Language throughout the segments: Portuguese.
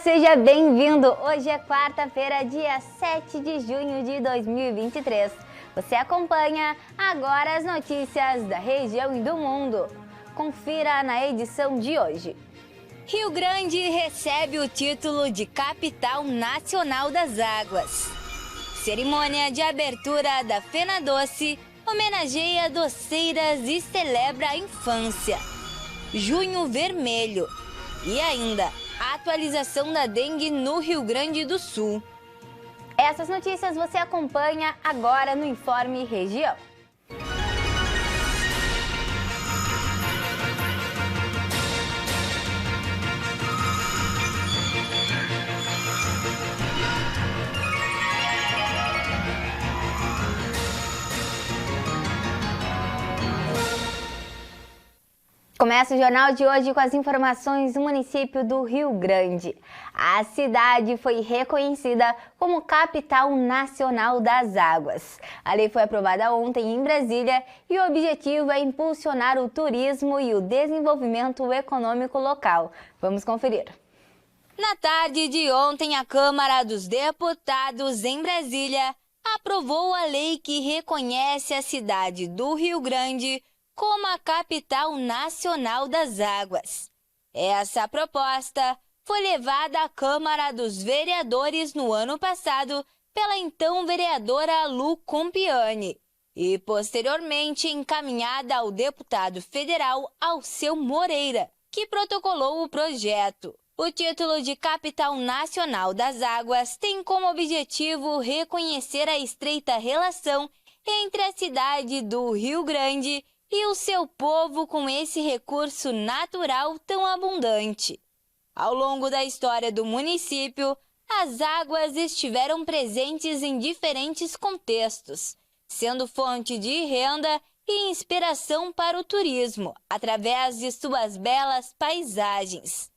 seja bem-vindo! Hoje é quarta-feira, dia 7 de junho de 2023. Você acompanha agora as notícias da região e do mundo. Confira na edição de hoje. Rio Grande recebe o título de Capital Nacional das Águas. Cerimônia de abertura da FenaDoce homenageia doceiras e celebra a infância. Junho Vermelho. E ainda, a atualização da dengue no Rio Grande do Sul. Essas notícias você acompanha agora no Informe Região. Começa o jornal de hoje com as informações do município do Rio Grande. A cidade foi reconhecida como Capital Nacional das Águas. A lei foi aprovada ontem em Brasília e o objetivo é impulsionar o turismo e o desenvolvimento econômico local. Vamos conferir. Na tarde de ontem, a Câmara dos Deputados em Brasília aprovou a lei que reconhece a cidade do Rio Grande como a Capital Nacional das Águas. Essa proposta foi levada à Câmara dos Vereadores no ano passado pela então vereadora Lu Compiani e posteriormente encaminhada ao deputado federal Alceu Moreira, que protocolou o projeto. O título de Capital Nacional das Águas tem como objetivo reconhecer a estreita relação entre a cidade do Rio Grande e o seu povo com esse recurso natural tão abundante. Ao longo da história do município, as águas estiveram presentes em diferentes contextos, sendo fonte de renda e inspiração para o turismo, através de suas belas paisagens.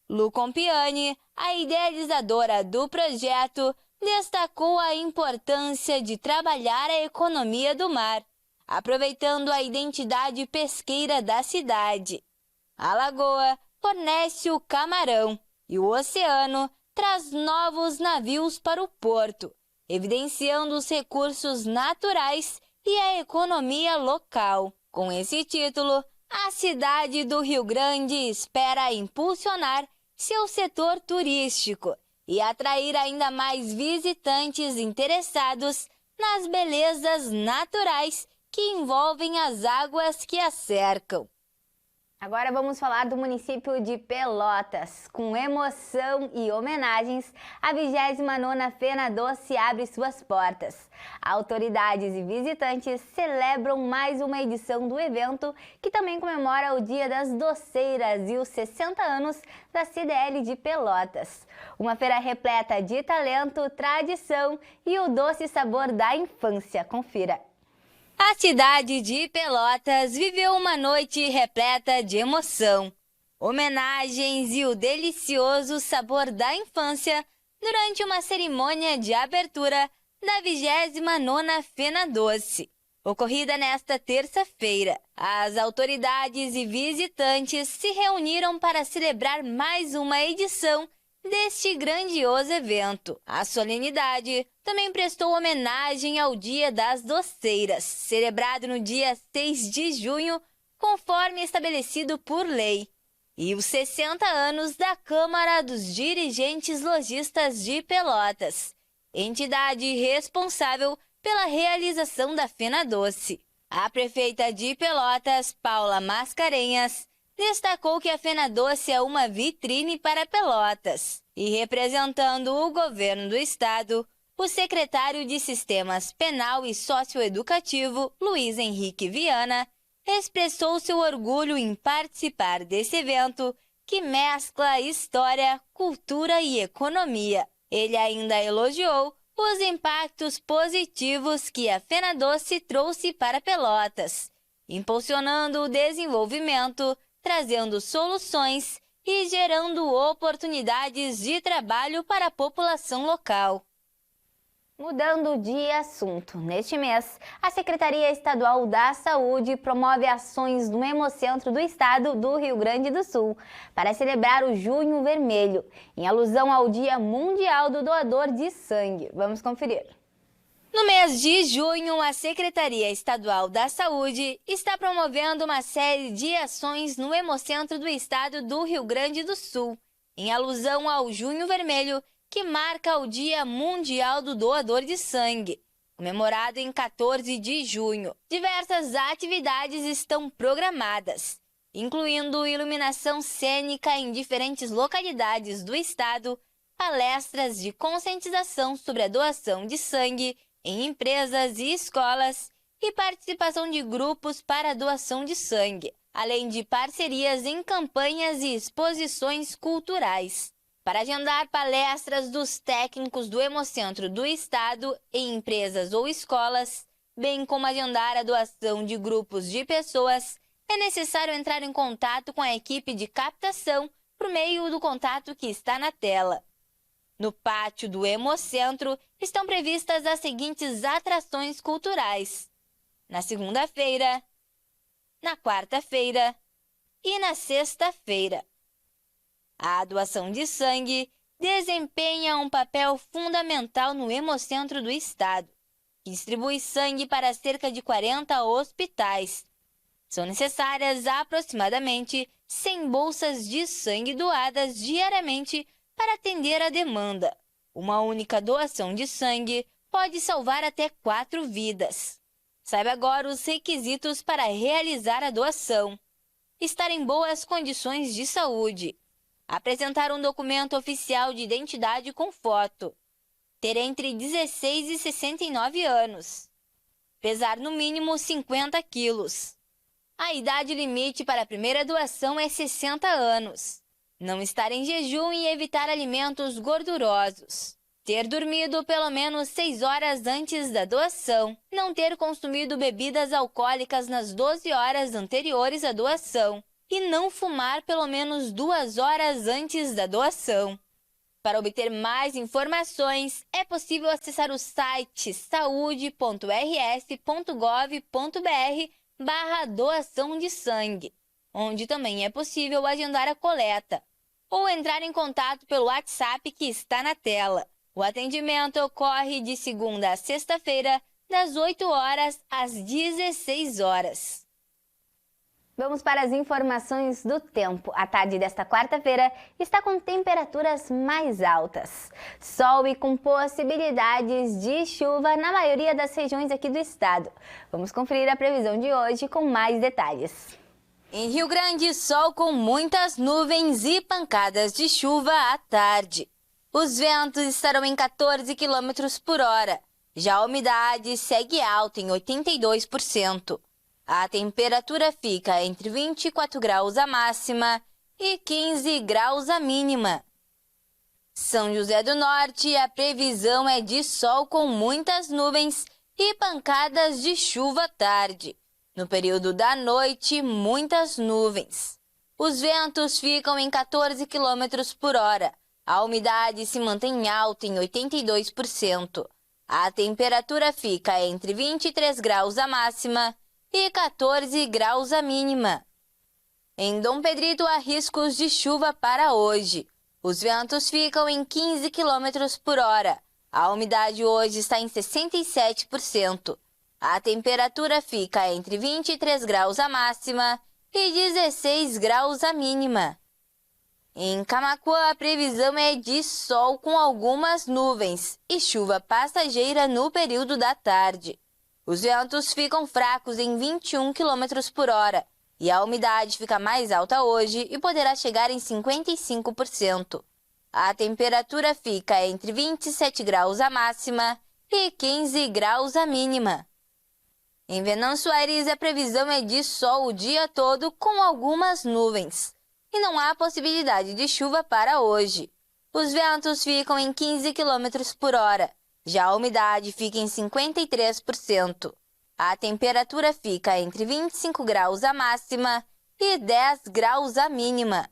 Lu Compiani, a idealizadora do projeto, destacou a importância de trabalhar a economia do mar, aproveitando a identidade pesqueira da cidade. A lagoa fornece o camarão e o oceano traz novos navios para o porto, evidenciando os recursos naturais e a economia local. Com esse título, a cidade do Rio Grande espera impulsionar seu setor turístico e atrair ainda mais visitantes interessados nas belezas naturais que envolvem as águas que a cercam. Agora vamos falar do município de Pelotas. Com emoção e homenagens, a 29ª FenaDoce abre suas portas. Autoridades e visitantes celebram mais uma edição do evento, que também comemora o Dia das Doceiras e os 60 anos da CDL de Pelotas. Uma feira repleta de talento, tradição e o doce sabor da infância. Confira. A cidade de Pelotas viveu uma noite repleta de emoção, homenagens e o delicioso sabor da infância durante uma cerimônia de abertura da 29ª FenaDoce, ocorrida nesta terça-feira. As autoridades e visitantes se reuniram para celebrar mais uma edição deste grandioso evento. A solenidade também prestou homenagem ao Dia das Doceiras, celebrado no dia 6 de junho, conforme estabelecido por lei, e os 60 anos da Câmara dos Dirigentes Lojistas de Pelotas, entidade responsável pela realização da FenaDoce. A prefeita de Pelotas, Paula Mascarenhas, destacou que a FenaDoce é uma vitrine para Pelotas e, representando o governo do estado, o secretário de Sistemas Penal e Socioeducativo, Luiz Henrique Viana, expressou seu orgulho em participar desse evento que mescla história, cultura e economia. Ele ainda elogiou os impactos positivos que a FenaDoce trouxe para Pelotas, impulsionando o desenvolvimento, trazendo soluções e gerando oportunidades de trabalho para a população local. Mudando de assunto, neste mês, a Secretaria Estadual da Saúde promove ações no Hemocentro do Estado do Rio Grande do Sul para celebrar o Junho Vermelho, em alusão ao Dia Mundial do Doador de Sangue. Vamos conferir. No mês de junho, a Secretaria Estadual da Saúde está promovendo uma série de ações no Hemocentro do Estado do Rio Grande do Sul, em alusão ao Junho Vermelho, que marca o Dia Mundial do Doador de Sangue, comemorado em 14 de junho. Diversas atividades estão programadas, incluindo iluminação cênica em diferentes localidades do estado, palestras de conscientização sobre a doação de sangue em empresas e escolas e participação de grupos para a doação de sangue, além de parcerias em campanhas e exposições culturais. Para agendar palestras dos técnicos do Hemocentro do Estado em empresas ou escolas, bem como agendar a doação de grupos de pessoas, é necessário entrar em contato com a equipe de captação por meio do contato que está na tela. No pátio do Hemocentro estão previstas as seguintes atrações culturais: na segunda-feira, na quarta-feira e na sexta-feira. A doação de sangue desempenha um papel fundamental no Hemocentro do Estado, que distribui sangue para cerca de 40 hospitais. São necessárias aproximadamente 100 bolsas de sangue doadas diariamente para atender a demanda. Uma única doação de sangue pode salvar até 4 vidas. Saiba agora os requisitos para realizar a doação: estar em boas condições de saúde, apresentar um documento oficial de identidade com foto, ter entre 16 e 69 anos, pesar no mínimo 50 quilos. A idade limite para a primeira doação é 60 anos. Não estar em jejum e evitar alimentos gordurosos. Ter dormido pelo menos 6 horas antes da doação. Não ter consumido bebidas alcoólicas nas 12 horas anteriores à doação. E não fumar pelo menos 2 horas antes da doação. Para obter mais informações, é possível acessar o site saude.rs.gov.br/doação de sangue, onde também é possível agendar a coleta, ou entrar em contato pelo WhatsApp que está na tela. O atendimento ocorre de segunda a sexta-feira, das 8 horas às 16 horas. Vamos para as informações do tempo. A tarde desta quarta-feira está com temperaturas mais altas. Sol e com possibilidades de chuva na maioria das regiões aqui do estado. Vamos conferir a previsão de hoje com mais detalhes. Em Rio Grande, sol com muitas nuvens e pancadas de chuva à tarde. Os ventos estarão em 14 km por hora. Já a umidade segue alta em 82%. A temperatura fica entre 24 graus a máxima e 15 graus a mínima. São José do Norte, a previsão é de sol com muitas nuvens e pancadas de chuva à tarde. No período da noite, muitas nuvens. Os ventos ficam em 14 km por hora. A umidade se mantém alta em 82%. A temperatura fica entre 23 graus a máxima e 14 graus a mínima. Em Dom Pedrito há riscos de chuva para hoje. Os ventos ficam em 15 km por hora. A umidade hoje está em 67%. A temperatura fica entre 23 graus a máxima e 16 graus a mínima. Em Camaquã, a previsão é de sol com algumas nuvens e chuva passageira no período da tarde. Os ventos ficam fracos em 21 km por hora e a umidade fica mais alta hoje e poderá chegar em 55%. A temperatura fica entre 27 graus a máxima e 15 graus a mínima. Em Venâncio Aires, a previsão é de sol o dia todo com algumas nuvens e não há possibilidade de chuva para hoje. Os ventos ficam em 15 km por hora. Já a umidade fica em 53%. A temperatura fica entre 25 graus a máxima e 10 graus a mínima.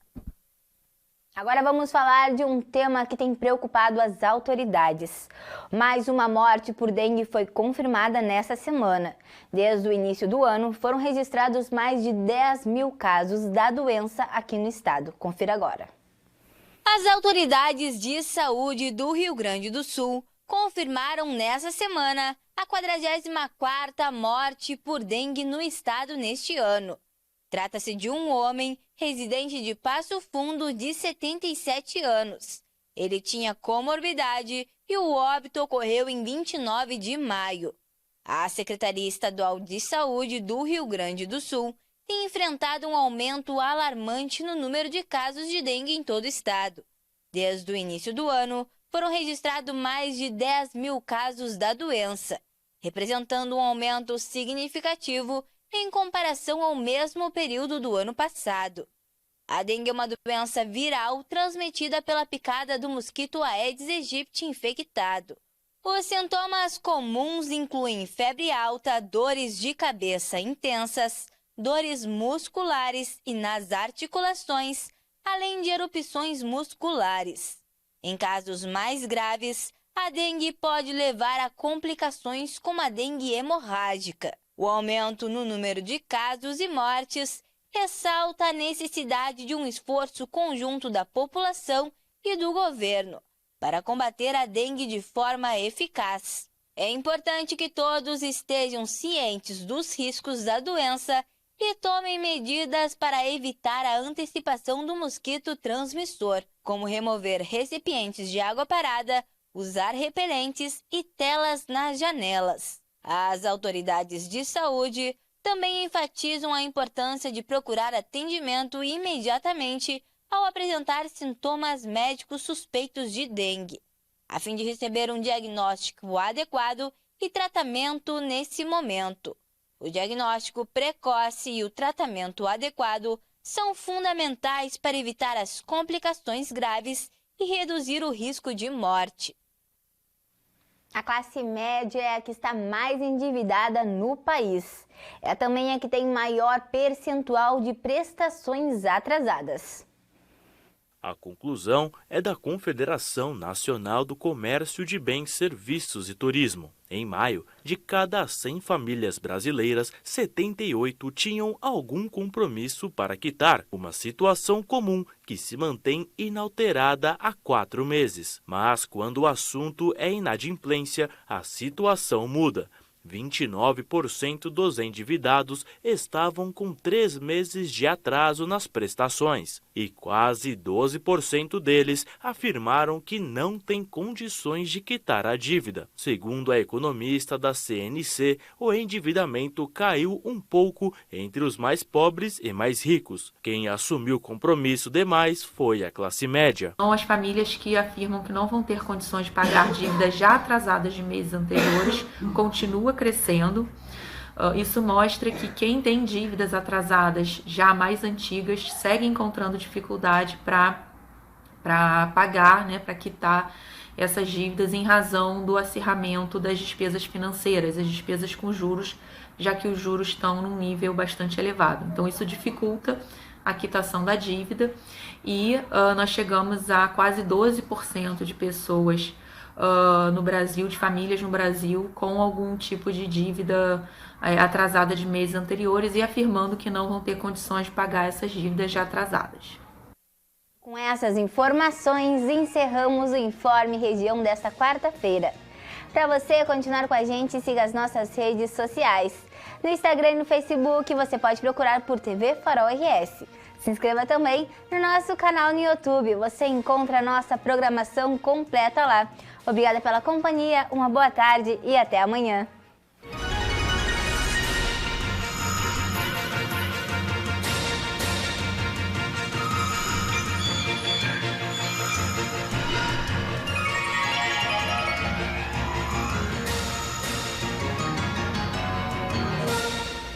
Agora vamos falar de um tema que tem preocupado as autoridades. Mais uma morte por dengue foi confirmada nesta semana. Desde o início do ano, foram registrados mais de 10 mil casos da doença aqui no estado. Confira agora. As autoridades de saúde do Rio Grande do Sul confirmaram nesta semana a 44ª morte por dengue no estado neste ano. Trata-se de um homem residente de Passo Fundo de 77 anos. Ele tinha comorbidade e o óbito ocorreu em 29 de maio. A Secretaria Estadual de Saúde do Rio Grande do Sul tem enfrentado um aumento alarmante no número de casos de dengue em todo o estado. Desde o início do ano, foram registrados mais de 10 mil casos da doença, representando um aumento significativo em comparação ao mesmo período do ano passado. A dengue é uma doença viral transmitida pela picada do mosquito Aedes aegypti infectado. Os sintomas comuns incluem febre alta, dores de cabeça intensas, dores musculares e nas articulações, além de erupções musculares. Em casos mais graves, a dengue pode levar a complicações como a dengue hemorrágica. O aumento no número de casos e mortes ressalta a necessidade de um esforço conjunto da população e do governo para combater a dengue de forma eficaz. É importante que todos estejam cientes dos riscos da doença e tomem medidas para evitar a antecipação do mosquito transmissor, como remover recipientes de água parada, usar repelentes e telas nas janelas. As autoridades de saúde também enfatizam a importância de procurar atendimento imediatamente ao apresentar sintomas médicos suspeitos de dengue, a fim de receber um diagnóstico adequado e tratamento nesse momento. O diagnóstico precoce e o tratamento adequado são fundamentais para evitar as complicações graves e reduzir o risco de morte. A classe média é a que está mais endividada no país. É também a que tem maior percentual de prestações atrasadas. A conclusão é da Confederação Nacional do Comércio de Bens, Serviços e Turismo. Em maio, de cada 100 famílias brasileiras, 78 tinham algum compromisso para quitar, uma situação comum que se mantém inalterada há 4 meses. Mas quando o assunto é inadimplência, a situação muda. 29% dos endividados estavam com 3 meses de atraso nas prestações e quase 12% deles afirmaram que não têm condições de quitar a dívida. Segundo a economista da CNC, o endividamento caiu um pouco entre os mais pobres e mais ricos. Quem assumiu compromisso demais foi a classe média. São as famílias que afirmam que não vão ter condições de pagar dívidas já atrasadas de meses anteriores, continua crescendo. Isso mostra que quem tem dívidas atrasadas já mais antigas segue encontrando dificuldade para pagar, para quitar essas dívidas em razão do acirramento das despesas financeiras, as despesas com juros, já que os juros estão num nível bastante elevado. Então isso dificulta a quitação da dívida e nós chegamos a quase 12% de pessoas no Brasil, de famílias no Brasil, com algum tipo de dívida atrasada de meses anteriores e afirmando que não vão ter condições de pagar essas dívidas já atrasadas. Com essas informações, encerramos o Informe Região desta quarta-feira. Para você continuar com a gente, siga as nossas redes sociais. No Instagram e no Facebook, você pode procurar por TV Farol RS. Se inscreva também no nosso canal no YouTube. Você encontra a nossa programação completa lá. Obrigada pela companhia, uma boa tarde e até amanhã.